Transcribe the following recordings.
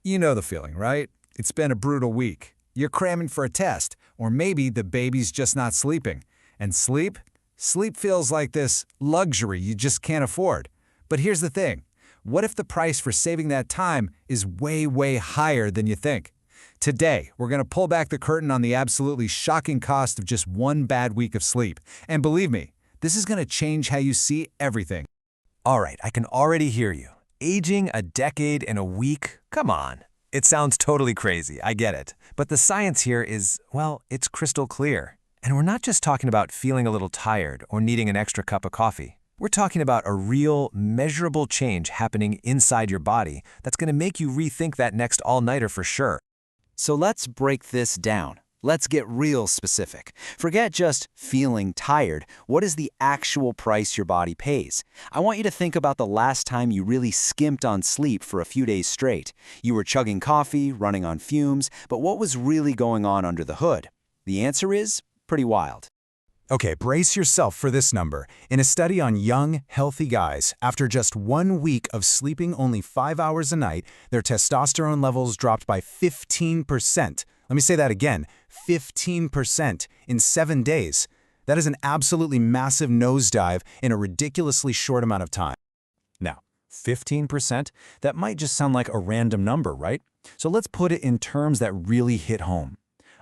You know the feeling, right? It's been a brutal week. You're cramming for a test, or maybe the baby's just not sleeping. And sleep? Sleep feels like this luxury you just can't afford. But here's the thing. What if the price for saving that time is way, way higher than you think? Today, we're going to pull back the curtain on the absolutely shocking cost of just one bad week of sleep. And believe me, this is going to change how you see everything. All right, I can already hear you. Aging a decade in a week? Come on. It sounds totally crazy, I get it. But the science here is, well, it's crystal clear. And we're not just talking about feeling a little tired or needing an extra cup of coffee. We're talking about a real, measurable change happening inside your body that's going to make you rethink that next all-nighter for sure. So let's break this down. Let's get real specific. Forget just feeling tired. What is the actual price your body pays? I want you to think about the last time you really skimped on sleep for a few days straight. You were chugging coffee, running on fumes, but what was really going on under the hood? The answer is pretty wild. Okay, brace yourself for this number. In a study on young, healthy guys, after just 1 week of sleeping only 5 hours a night, their testosterone levels dropped by 15%. Let me say that again, 15% in 7 days. That is an absolutely massive nosedive in a ridiculously short amount of time. Now, 15%? That might just sound like a random number, right? So let's put it in terms that really hit home.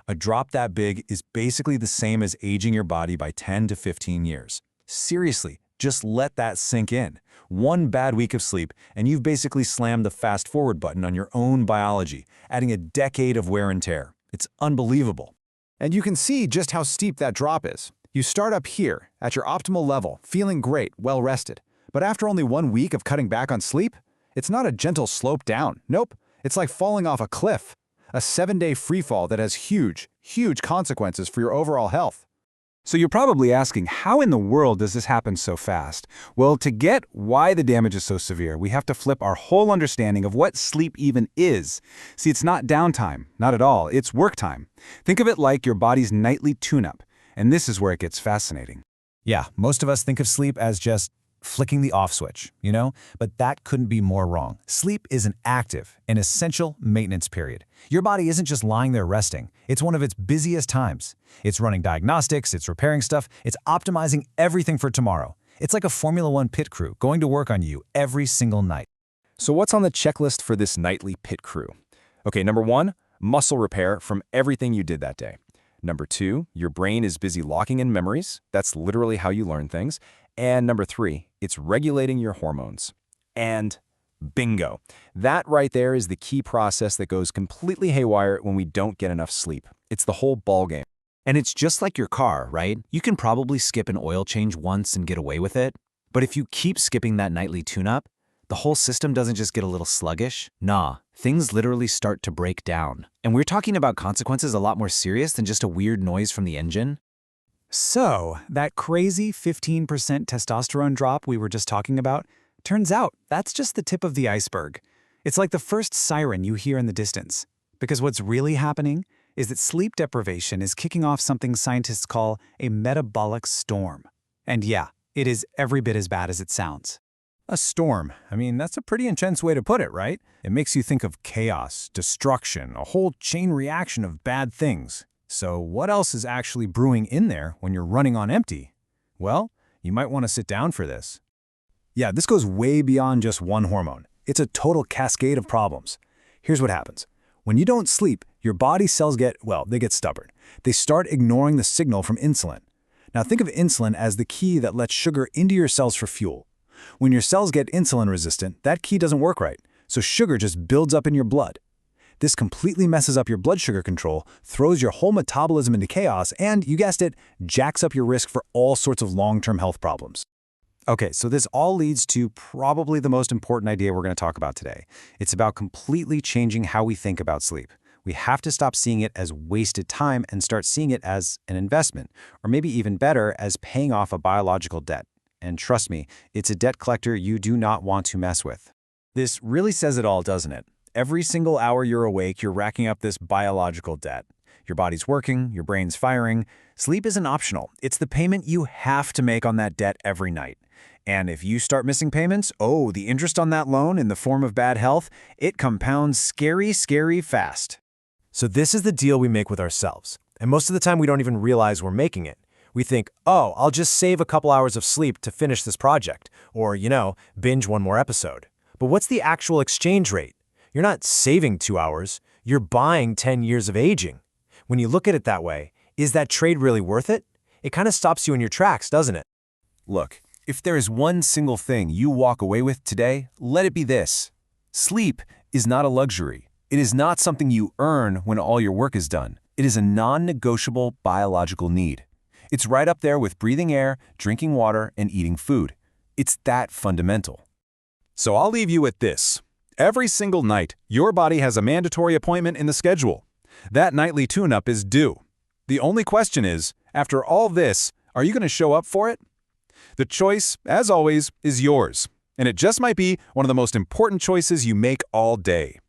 A drop that big is basically the same as aging your body by 10 to 15 years. Seriously, just let that sink in. One bad week of sleep, and you've basically slammed the fast-forward button on your own biology, adding a decade of wear and tear. It's unbelievable. And you can see just how steep that drop is. You start up here, at your optimal level, feeling great, well-rested. But after only 1 week of cutting back on sleep, it's not a gentle slope down. Nope, it's like falling off a cliff. A 7-day freefall that has huge, huge consequences for your overall health. So you're probably asking, how in the world does this happen so fast? Well, to get why the damage is so severe, we have to flip our whole understanding of what sleep even is. See, it's not downtime, not at all, it's work time. Think of it like your body's nightly tune-up, and this is where it gets fascinating. Yeah, most of us think of sleep as just flicking the off switch, But that couldn't be more wrong. Sleep is an active, an essential maintenance period. Your body isn't just lying there resting. It's one of its busiest times. It's running diagnostics, it's repairing stuff, it's optimizing everything for tomorrow. It's like a Formula One pit crew going to work on you every single night. So what's on the checklist for this nightly pit crew? Okay, number 1, muscle repair from everything you did that day. Number 2, your brain is busy locking in memories. That's literally how you learn things. And number 3, it's regulating your hormones. And bingo. That right there is the key process that goes completely haywire when we don't get enough sleep. It's the whole ballgame. And it's just like your car, right? You can probably skip an oil change once and get away with it. But if you keep skipping that nightly tune-up, the whole system doesn't just get a little sluggish. Nah, things literally start to break down. And we're talking about consequences a lot more serious than just a weird noise from the engine. So, that crazy 15% testosterone drop we were just talking about, turns out that's just the tip of the iceberg. It's like the first siren you hear in the distance. Because what's really happening is that sleep deprivation is kicking off something scientists call a metabolic storm. And yeah, it is every bit as bad as it sounds. A storm. That's a pretty intense way to put it, right? It makes you think of chaos, destruction, a whole chain reaction of bad things. So what else is actually brewing in there when you're running on empty? Well, you might want to sit down for this. Yeah, this goes way beyond just one hormone. It's a total cascade of problems. Here's what happens. When you don't sleep, your body cells get stubborn. They start ignoring the signal from insulin. Now think of insulin as the key that lets sugar into your cells for fuel. When your cells get insulin resistant, that key doesn't work right, so sugar just builds up in your blood. This completely messes up your blood sugar control, throws your whole metabolism into chaos, and, you guessed it, jacks up your risk for all sorts of long-term health problems. Okay, so this all leads to probably the most important idea we're going to talk about today. It's about completely changing how we think about sleep. We have to stop seeing it as wasted time and start seeing it as an investment, or maybe even better, as paying off a biological debt. And trust me, it's a debt collector you do not want to mess with. This really says it all, doesn't it? Every single hour you're awake, you're racking up this biological debt. Your body's working, your brain's firing. Sleep isn't optional. It's the payment you have to make on that debt every night. And if you start missing payments, oh, the interest on that loan in the form of bad health, it compounds scary, scary fast. So this is the deal we make with ourselves. And most of the time we don't even realize we're making it. We think, oh, I'll just save a couple hours of sleep to finish this project. Or, binge one more episode. But what's the actual exchange rate? You're not saving 2 hours. You're buying 10 years of aging. When you look at it that way, is that trade really worth it? It kind of stops you in your tracks, doesn't it? Look, if there is one single thing you walk away with today, let it be this. Sleep is not a luxury. It is not something you earn when all your work is done. It is a non-negotiable biological need. It's right up there with breathing air, drinking water, and eating food. It's that fundamental. So I'll leave you with this. Every single night, your body has a mandatory appointment in the schedule. That nightly tune-up is due. The only question is, after all this, are you going to show up for it? The choice, as always, is yours. And it just might be one of the most important choices you make all day.